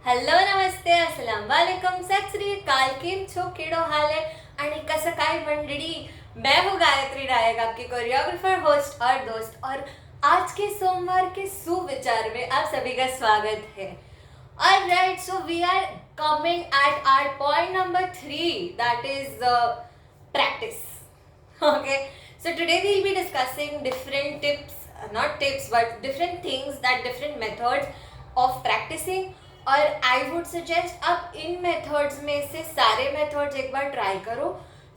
Hello नमस्ते अस्सलाम वालेकुम सत श्री अकाल केम छो केड़ो हाल है आणि कसं काय मंडळी। मैं हूँ गायत्री नायक, आपकी कोरियोग्राफर, होस्ट और दोस्त, और आज के सोमवार के सुविचार में आप सभी का स्वागत है। Alright, so we are coming at our point number 3, that is practice. Okay, so today we'll be discussing different tips, not tips but different things, that different methods of practicing। और आई वुड सजेस्ट आप इन methods में से सारे methods एक बार try करो,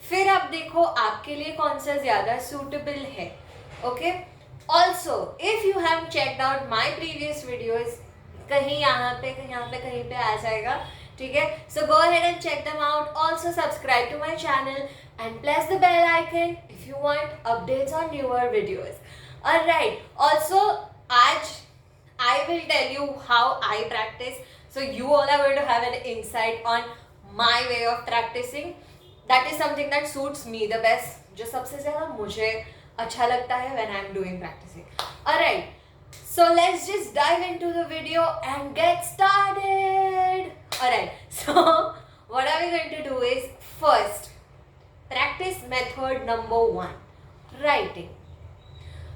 फिर आप देखो आपके लिए कौन सा ज़्यादा सूटेबल है। Okay, also if you have checked out my previous videos, कहीं यहाँ पे कहीं पे आ जाएगा, ठीक है। So go ahead and check them out. Also subscribe to my channel and press the bell icon if you want updates on newer videos. Alright, also आज I will tell you how I practice, so you all are going to have an insight on my way of practicing. That is something that suits me the best, जो सबसे ज़्यादा मुझे अच्छा लगता है when I'm doing practicing. Alright, so let's just dive into the video and get started. Alright, so what are we going to do is, first, practice method number 1, writing.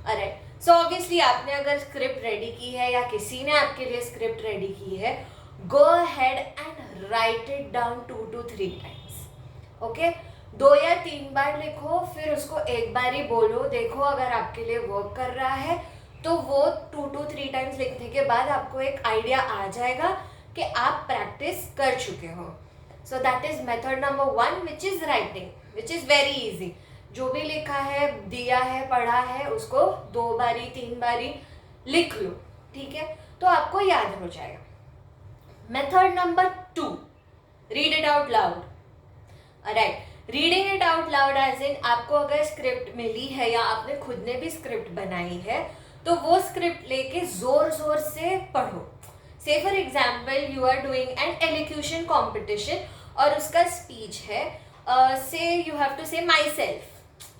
Alright, so obviously आपने अगर script ready की है या किसी ने आपके लिए script ready की है, गो ahead and right it down 2 to 3 times. Okay, 2 या 3 बार लिखो, फिर उसको एक बार ही बोलो, देखो अगर आपके लिए वर्क कर रहा है तो वो 2 to 3 टाइम्स लिखने के बाद आपको एक आइडिया आ जाएगा कि आप प्रैक्टिस कर चुके हो। सो that is method number 1, which is writing, which is very easy. जो भी लिखा है, दिया है, पढ़ा है, उसको 2 बारी 3 बारी लिख लो, ठीक है, तो आपको याद हो जाएगा। Method number 2, read it out loud. Alright, reading it out loud as in, आपको अगर स्क्रिप्ट मिली है या आपने खुद ने भी स्क्रिप्ट बनाई है तो वो स्क्रिप्ट लेके जोर जोर से पढ़ो। Say for example you are doing an elocution competition और उसका स्पीच है, से यू हैव टू से माई सेल्फ,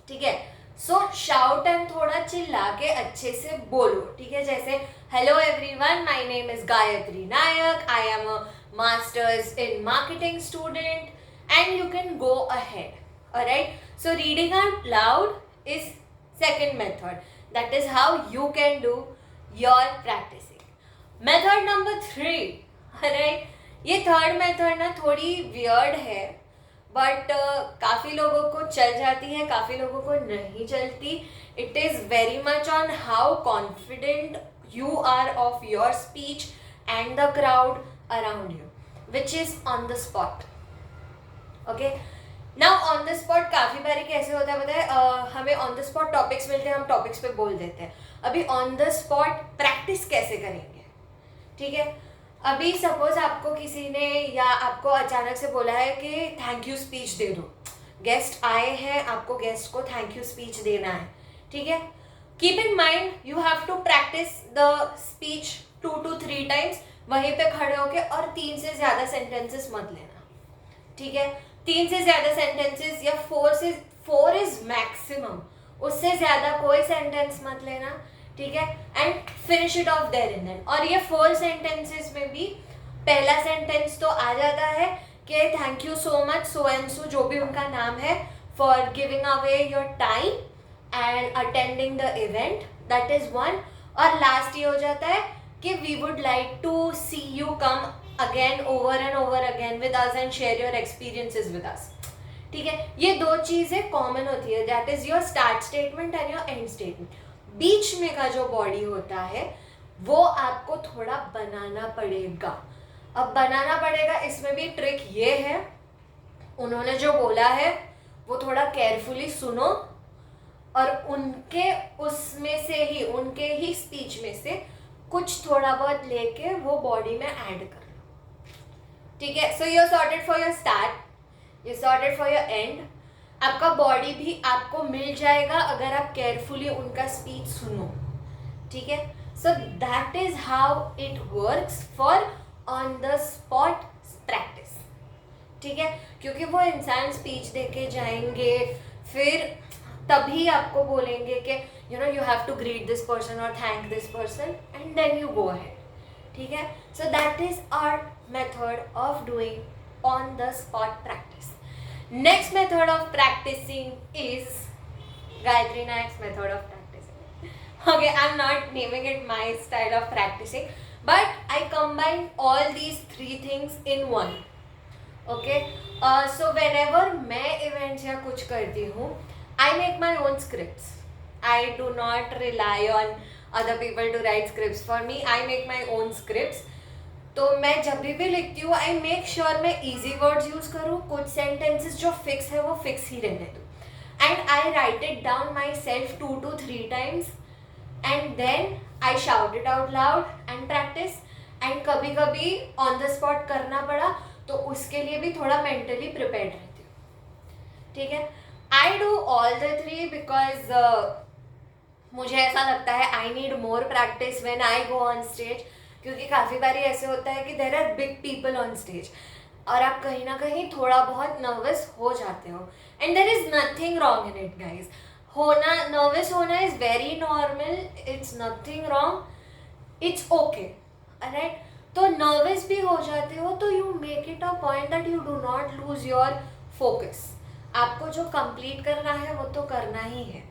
ठीक है। सो शाउट एंड थोड़ा चिल्ला के अच्छे से बोलो, ठीक है। जैसे hello everyone, my name is Gayatri Nayak, I am a masters in marketing student, and you can go ahead. Alright, so reading out loud is second method, that is how you can do your practicing. Method number 3, alright, ये third method ना थोड़ी weird है, but काफ़ी लोगों को चल जाती है, काफ़ी लोगों को नहीं चलती। It is very much on how confident you are of your speech and the crowd around you, which is on the spot. Okay, now on the spot काफ़ी बारी कैसे होता है पता है, हमें ऑन द स्पॉट टॉपिक्स मिलते हैं, हम टॉपिक्स पे बोल देते हैं। अभी ऑन द स्पॉट प्रैक्टिस कैसे करेंगे, ठीक है। अभी सपोज आपको किसी ने या आपको अचानक से बोला है कि थैंक यू स्पीच दे दो, गेस्ट आए हैं, आपको गेस्ट को थैंक यू स्पीच देना है, ठीक है। Keep in mind you have to practice the speech 2 to 3 times, वहीं पे खड़े होके, और 3 से ज़्यादा सेंटेंसेस मत लेना, ठीक है। 3 से ज़्यादा सेंटेंसेस या 4 इज मैक्सिमम, उससे ज़्यादा कोई सेंटेंस मत लेना, ठीक है। And finish it off there and then. और ये 4 सेंटेंसेस में भी पहला सेंटेंस तो आ जाता है कि thank you so much so and so, जो भी उनका नाम है, for giving away your time and attending the event, that is 1। और लास्ट ये हो जाता है कि we would like to see you come again over and over again with us and share your experiences with us, ठीक है। ये 2 चीज़ें कॉमन होती है, that is your start statement and your and statement. बीच में का जो बॉडी होता है वो आपको थोड़ा बनाना पड़ेगा। अब बनाना पड़ेगा, इसमें भी ट्रिक ये है, उन्होंने जो बोला है वो थोड़ा केयरफुली सुनो और उनके उसमें से ही, उनके ही स्पीच में से कुछ थोड़ा बहुत लेके वो बॉडी में ऐड कर लो, ठीक है। So you are sorted for your start, you sorted for your end. आपका बॉडी भी आपको मिल जाएगा अगर आप केयरफुली उनका स्पीच सुनो, ठीक है। So that is how it works for on the spot practice, ठीक है। क्योंकि वो इंसान स्पीच देके जाएंगे, फिर तभी आपको बोलेंगे कि you know you have to greet this person और thank this person and then you go ahead, ठीक है. So that is our method of doing on the spot practice. Next method of practicing is Gayatri Nayak's method of practicing. Okay, I'm not naming it my style of practicing, but I combine all these three things in one. Okay, so whenever मैं events या कुछ करती हूँ, I make my own scripts. I do not rely on other people to write scripts for me. I make my own scripts. तो मैं जब भी लिखती हूँ, I make sure मैं easy words use करूँ. कुछ sentences जो fix है वो fix ही रहने दूँ. And I write it down myself 2 to 3 times, and then I shout it out loud and practice. And कभी कभी on the spot करना पड़ा तो उसके लिए भी थोड़ा mentally prepared रहती हूँ. ठीक है. I do all the three because मुझे ऐसा लगता है I need more practice when I go on stage, क्योंकि काफ़ी बारी ऐसे होता है कि there are big people on stage और आप कहीं ना कहीं थोड़ा बहुत नर्वस हो जाते हो. And there is nothing wrong in it guys. होना, नर्वस होना is very normal. It's nothing wrong. It's okay. Right. तो नर्वस भी हो जाते हो तो you make it a point that you do not lose your focus. आपको जो कंप्लीट करना है वो तो करना ही है.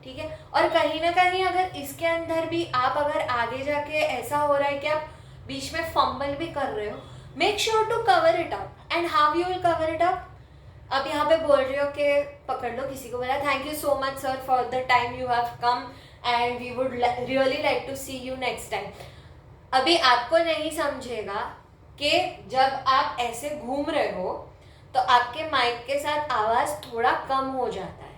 ठीक है. और कहीं ना कहीं अगर इसके अंदर भी आप अगर आगे जाके ऐसा हो रहा है कि आप बीच में फंबल भी कर रहे हो, make sure to cover it up. And how you will cover it up? अब यहाँ पे बोल रहे हो कि पकड़ लो, किसी को बोला thank you so much sir for the time you have come and we would really like to see you next time. अभी आपको नहीं समझेगा कि जब आप ऐसे घूम रहे हो तो आपके माइक के साथ आवाज़ थोड़ा कम हो जाता है.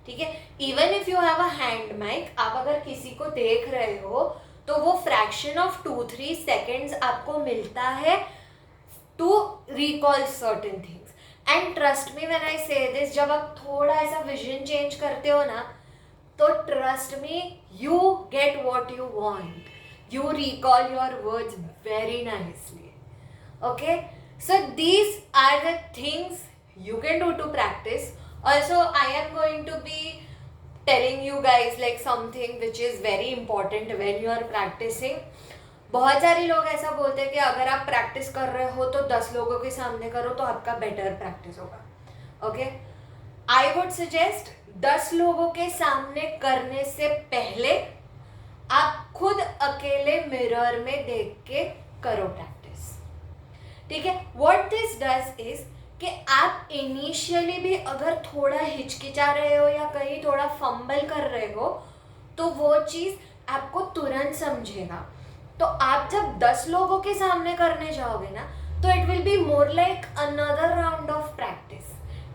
ठीक है. Even if you have a hand mic, आप अगर किसी को देख रहे हो तो वो फ्रैक्शन ऑफ 2-3 सेकेंड्स आपको मिलता है to recall certain things. And trust me when I say this, जब आप थोड़ा ऐसा विजन चेंज करते हो ना, तो trust me you get what you want. You recall your words very nicely. Okay. So these are the things you can do to practice. Also, I am going to be telling you guys like something which is very important when you are practicing. बहुत सारे लोग ऐसा बोलते हैं कि अगर आप practice कर रहे हो तो 10 लोगों के सामने करो तो आपका बेटर प्रैक्टिस होगा. ओके. आई वुड सजेस्ट 10 लोगों के सामने करने से पहले आप खुद अकेले मिरर में देख के करो प्रैक्टिस. ठीक है. व्हाट दिस डज इज कि आप इनिशियली भी अगर थोड़ा हिचकिचा रहे हो या कहीं थोड़ा फंबल कर रहे हो तो वो चीज़ आपको तुरंत समझेगा. तो आप जब 10 लोगों के सामने करने जाओगे ना तो it will be more like another round of practice.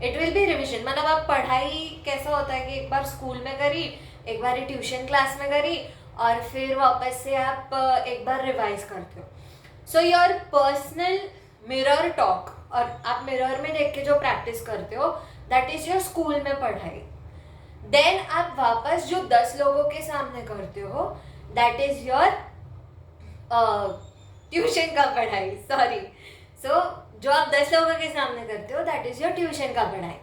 It will be revision. मतलब आप पढ़ाई कैसा होता है कि एक बार स्कूल में करी, एक बार ट्यूशन क्लास में करी और फिर वापस से आप एक बार रिवाइज करते हो. So your personal mirror talk, और आप मिरर में देख के जो प्रैक्टिस करते हो दैट इज योर स्कूल में पढ़ाई. देन आप वापस जो 10 लोगों के सामने करते हो दैट इज योर ट्यूशन का पढ़ाई. सॉरी. सो जो आप 10 लोगों के सामने करते हो दैट इज योर ट्यूशन का पढ़ाई.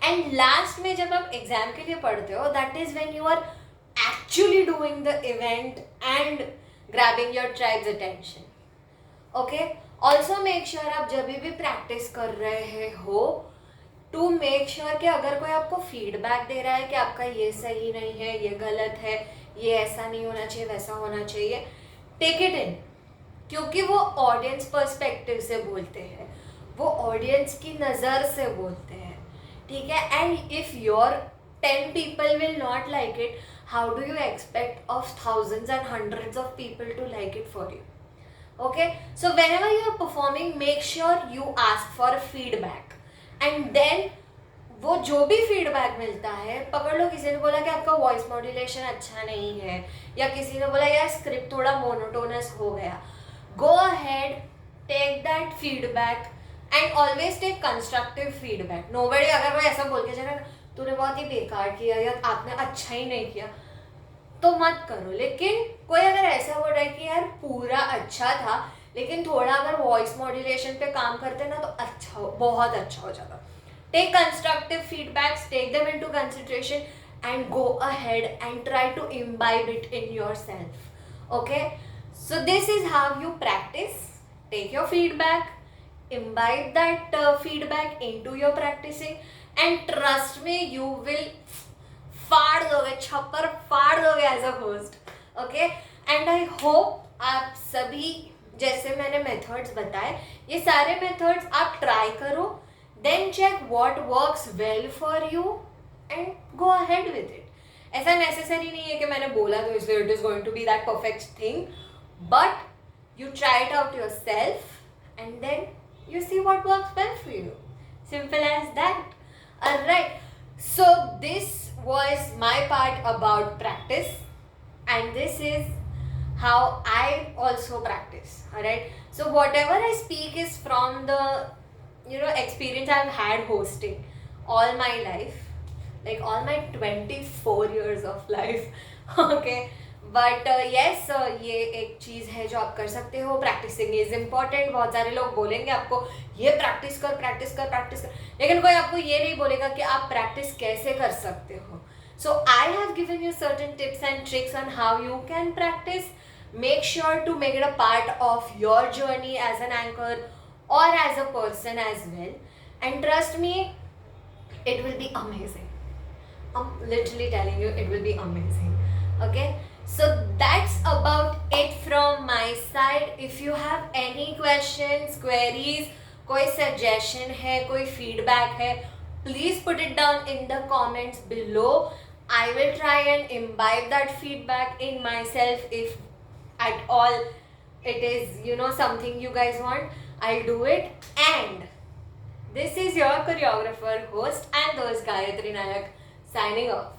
एंड लास्ट में जब आप एग्जाम के लिए पढ़ते हो that is when you are actually doing the event and grabbing your tribe's attention. Okay. Also make sure आप जब भी प्रैक्टिस कर रहे हो टू मेक श्योर कि अगर कोई आपको फीडबैक दे रहा है कि आपका ये सही नहीं है, ये गलत है, ये ऐसा नहीं होना चाहिए, वैसा होना चाहिए, टेक इट इन. क्योंकि वो ऑडियंस पर्सपेक्टिव से बोलते हैं, वो ऑडियंस की नज़र से बोलते हैं. ठीक है. And if your 10 people will not like it, how do you expect of thousands and hundreds of people to like it for you? Okay. So whenever you are performing, make sure you ask for feedback. And then वो जो भी feedback मिलता है, पकड़ लो किसी ने बोला कि आपका वॉइस मॉड्यूलेशन अच्छा नहीं है, या किसी ने बोला यार स्क्रिप्ट थोड़ा मोनोटोनस हो गया, go ahead, take that feedback and always take constructive feedback. Nobody अगर कोई ऐसा बोल के जाएगा तूने बहुत ही बेकार किया या आपने अच्छा ही नहीं किया तो मत करो. लेकिन कोई अगर ऐसा बोल रहा है कि यार पूरा अच्छा था लेकिन थोड़ा अगर वॉइस मॉड्यूलेशन पे काम करते ना तो अच्छा हो, बहुत अच्छा हो जाता. Take constructive feedbacks, take them into consideration and go ahead and try to imbibe it in yourself. Okay. So this is how you practice. Take your feedback, imbibe that feedback into your practicing, and trust me, you will फाड़ दोगे, छप्पर फाड़ दोगे as a host. Okay, and I hope आप सभी जैसे मैंने methods बताए, ये सारे मेथड्स आप ट्राई करो, then check what works well for you and go ahead with it. ऐसा नेसेसरी नहीं है कि मैंने बोला तो इसलिए it is going to be that perfect thing, but you try it out yourself and then you see what works well for you. Simple as that. Alright, so this was my part about practice, and this is how I also practice. Alright, so whatever I speak is from the experience I've had hosting all my life, like all my 24 years of life. Okay, but yes ये एक चीज़ है जो आप कर सकते हो. Practicing is important. बहुत सारे लोग बोलेंगे आपको ये प्रैक्टिस कर प्रैक्टिस कर प्रैक्टिस कर, लेकिन कोई आपको ये नहीं बोलेगा कि आप प्रैक्टिस कैसे कर सकते हो. So I have given you certain tips and tricks on how you can practice. Make sure to make it a part of your journey as an anchor और as a person as well, and trust me, it will be amazing. I'm literally telling you, it will be amazing. Okay, so that's about it from my side. If you have any questions, queries, कोई suggestion है, कोई feedback है, please put it down in the comments below. I will try and imbibe that feedback in myself. If at all it is something you guys want, I'll do it. And this is your choreographer, host, and host Gayatri Nayak signing off.